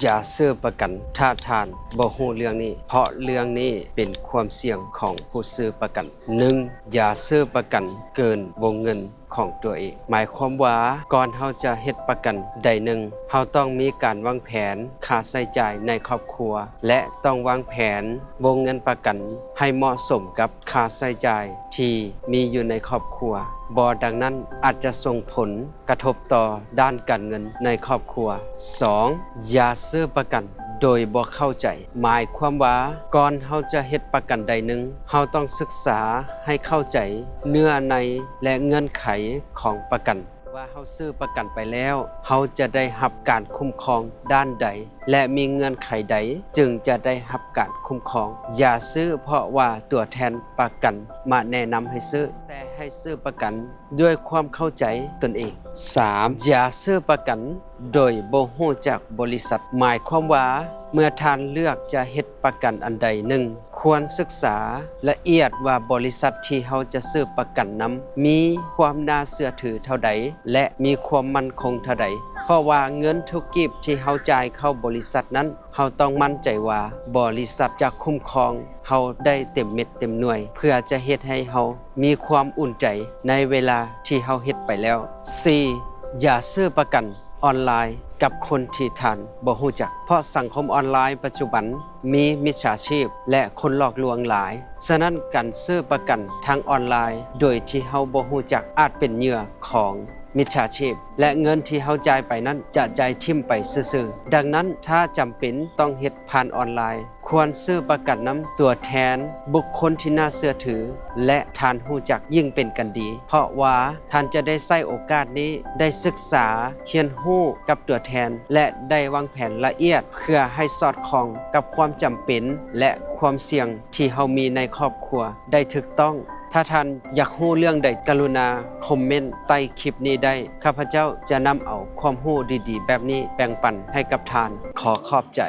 อย่าซื้อประกันถ้าทานบ่ฮู้เรื่องนี้เพราะเรื่องนี้เป็นความเสี่ยงของผู้ซื้อประกัน 1. อย่าซื้อประกันเกินวงเงินของตัวเองหมายความว่าก่อนเฮาจะเฮ็ดประกันใดหนึ่งเฮาต้องมีการวางแผนค่าใช้จ่ายในครอบครัวและต้องวางแผนวงเงินประกันให้เหมาะสมกับค่าใช้จ่ายที่มีอยู่ในครอบครัวบ่ดังนั้นอาจจะส่งผลกระทบต่อด้านการเงินในครอบครัว 2. อย่าซื้อประกันโดยบ่เข้าใจหมายความว่าก่อนเฮาจะเฮ็ดประกันใดหนึ่งเฮาต้องศึกษาให้เข้าใจเนื้อในและเงื่อนไขของประกันว่าเฮาซื้อประกันไปแล้วเฮาจะได้รับการคุ้มครองด้านใดและมีเงื่อนไขใดจึงจะได้รับการคุ้มครองอย่าซื้อเพราะว่าตัวแทนประกันมาแนะนำให้ซื้อแต่ให้ซื้อประกันด้วยความเข้าใจตนเอง 3. อย่าซื้อประกันโดยบ่ฮู้จักบริษัทหมายความว่าเมื่อท่านเลือกจะเฮ็ดประกันอันใดหนึ่งควรศึกษาละเอียดว่าบริษัทที่เฮาจะซื้อประกันนั้นมีความน่าเชื่อถือเท่าใดและมีความมั่นคงเท่าใดเพราะว่าเงินทุกกีบที่เฮาจ่ายเข้าบริษัทนั้นเฮาต้องมั่นใจว่าบริษัทจะคุ้มครองเฮาได้เต็มเม็ดเต็มหน่วยเพื่อจะเฮ็ดให้เฮามีความอุ่นใจในเวลาที่เฮาเฮ็ดไปแล้ว 4. อย่าซื้อประกันออนไลน์กับคนที่ท่านบ่ฮู้จักเพราะสังคมออนไลน์ปัจจุบันมีมิจฉาชีพและคนหลอกลวงหลายฉะนั้นการซื้อประกันทางออนไลน์โดยที่เฮาบ่ฮู้จักอาจเป็นเหยื่อของมิจฉาชีพและเงินที่เฮาจ่ายไปนั้นจะจ่ายทิ่มไปซื่อๆดังนั้นถ้าจำเป็นต้องเฮ็ดผ่านออนไลน์ควรซื้อประกันนำตัวแทนบุคคลที่น่าเชื่อถือและท่านฮู้จักยิ่งเป็นกันดีเพราะว่าท่านจะได้ใช้โอกาสนี้ได้ศึกษาเรียนรู้กับตัวแทนและได้วางแผนละเอียดเพื่อให้สอดคล้องกับความจำเป็นและความเสี่ยงที่เฮามีในครอบครัวได้ถูกต้องถ้าท่านอยากรู้เรื่องใดกรุณาคอมเมนต์ใต้คลิปนี้ได้ข้าพเจ้าจะนำเอาความรู้ดีๆแบบนี้แบ่งปันให้กับท่านขอขอบใจ